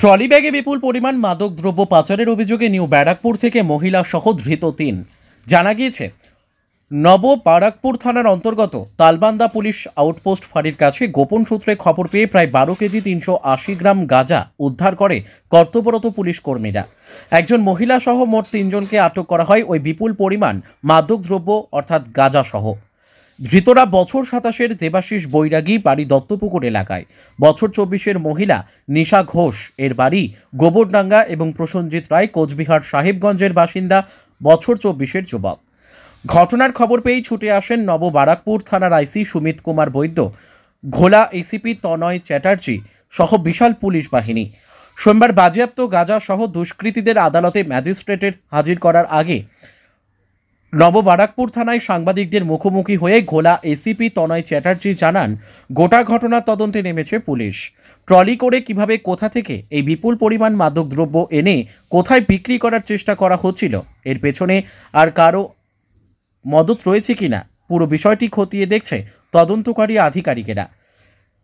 Trolley ব্যাগে বিপুল পরিমাণ মাদকদ্রব্য পাচারের অভিযোগে নিউ ব্যারাকপুর থেকে মহিলা সহ ধৃত ৩। জানা গিয়েছে, নব বারাকপুর থানার অন্তর্গত তালবান্দা পুলিশ আউটপোস্ট ফাঁড়ির কাছে গোপন সূত্রে খবর পেয়ে প্রায় 12 কেজি 380 গ্রাম গাঁজা উদ্ধার করে কর্তব্যরত পুলিশ কর্মীরা। একজন মহিলা সহ মোট 3 জনকে আটক করা হয় ওই বিপুল পরিমাণ মাদকদ্রব্য অর্থাৎ গাঁজা সহ। ধৃতরা বছর 27-এর দেবাশিস বৈরাগী, বাড়ি দত্তপুকুর এলাকায়, বছর 24-এর মহিলা নিশা ঘোষ, এর বাড়ি গোবরডাঙ্গা, এবং প্রসেনজিৎ রায়, কোচবিহার সাহেবগঞ্জের বাসিন্দা, বছর 24-এর যুবক। ঘটনার খবর পেয়েই ছুটে আসেন নব বারাকপুর থানার আইসি সুমিত কুমার বৈদ্য, ঘোলা এসিপি তনয় চ্যাটার্জি সহ বিশাল পুলিশ বাহিনী। সোমবার বাজেয়াপ্ত গাঁজা সহ দুষ্কৃতীদের আদালতে ম্যাজিস্ট্রেটের হাজির করার আগে নব বারাকপুর থানায় সাংবাদিকদের মুখোমুখি হয়ে ঘোলা এসিপি তনয় চ্যাটার্জি জানান, গোটা ঘটনার তদন্তে নেমেছে পুলিশ। ট্রলি করে কিভাবে, কোথা থেকে এই বিপুল পরিমাণ মাদকদ্রব্য এনে কোথায় বিক্রি করার চেষ্টা করা হচ্ছিল, এর পেছনে আর কারো মদত রয়েছে কিনা, পুরো বিষয়টি খতিয়ে দেখছে তদন্তকারী আধিকারিকেরা।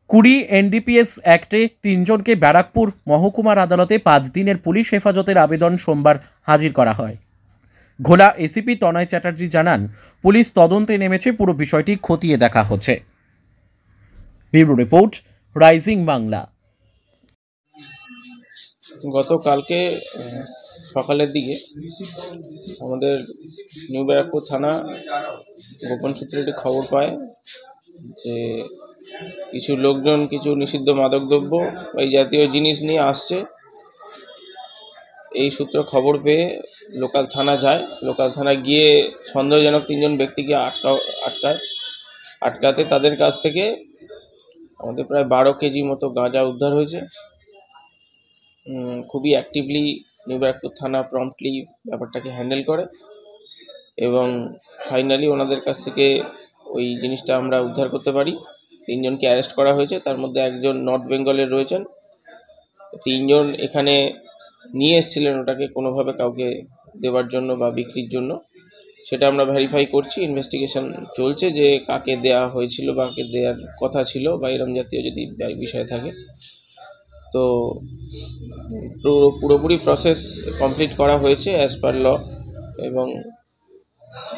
20 এনডিপিএস অ্যাক্টে 3 জনকে ব্যারাকপুর মহকুমার আদালতে 5 দিনের পুলিশ হেফাজতের আবেদন সোমবার হাজির করা হয়। ঘোলা এসিপি তনয় চ্যাটার্জি জানান, পুলিশ তদন্তে নেমেছে, পুরো বিষয়টি খতিয়ে দেখা হচ্ছে। Bureau report, rising Bangla. গতকালকে সকালের দিকে আমাদের নিউ ব্যারাকপুর থানা গোপন সূত্রে একটি খবর পায় যে কিছু লোকজন কিছু নিষিদ্ধ মাদকদ্রব্য এই জাতীয় জিনিস নিয়ে আসছে। এই সূত্র খবর পেয়ে লোকাল থানা যায়। লোকাল থানায় গিয়ে সন্দেহজনক 3 জন ব্যক্তিকে আটকাতে তাদের কাছ থেকে আমাদের প্রায় 12 কেজি মতো গাঁজা উদ্ধার হয়েছে। খুবই অ্যাক্টিভলি নিউ ব্যারাকপুর থানা প্রম্পটলি ব্যাপারটাকে হ্যান্ডেল করে এবং ফাইনালি ওনাদের কাছ থেকে ওই জিনিসটা আমরা উদ্ধার করতে পারি। 3 জনকে অ্যারেস্ট করা হয়েছে, তার মধ্যে একজন নর্থ বেঙ্গলের রয়েছেন। 3 জন এখানে নিয়ে এসেছিলেন ওটাকে কোনোভাবে কাউকে দেওয়ার জন্য বা বিক্রির জন্য, সেটা আমরা ভেরিফাই করছি। ইনভেস্টিগেশন চলছে যে কাকে দেওয়া হয়েছিল বা কাকে দেওয়ার কথা ছিল বা এরম জাতীয় যদি বিষয় থাকে। তো পুরোপুরি প্রসেস কমপ্লিট করা হয়েছে অ্যাজ পার ল, এবং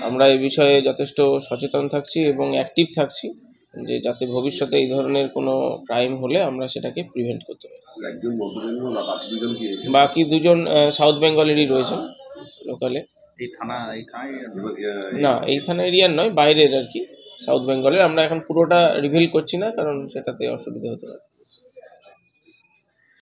আমরা এই বিষয়ে যথেষ্ট সচেতন থাকছি এবং অ্যাক্টিভ থাকছি যে যাতে ভবিষ্যতে এই ধরনের কোনো ক্রাইম হলে আমরা সেটাকে প্রিভেন্ট করতে পারি। বাকি 2 জন সাউথ বেঙ্গলেরই রয়েছেন লোকালে। না, এই থানা এরিয়ার নয়, বাইরের আর কি, সাউথ বেঙ্গলের। আমরা এখন পুরোটা রিভিল করছি না, কারণ সেটাতে অসুবিধা হতে পারে।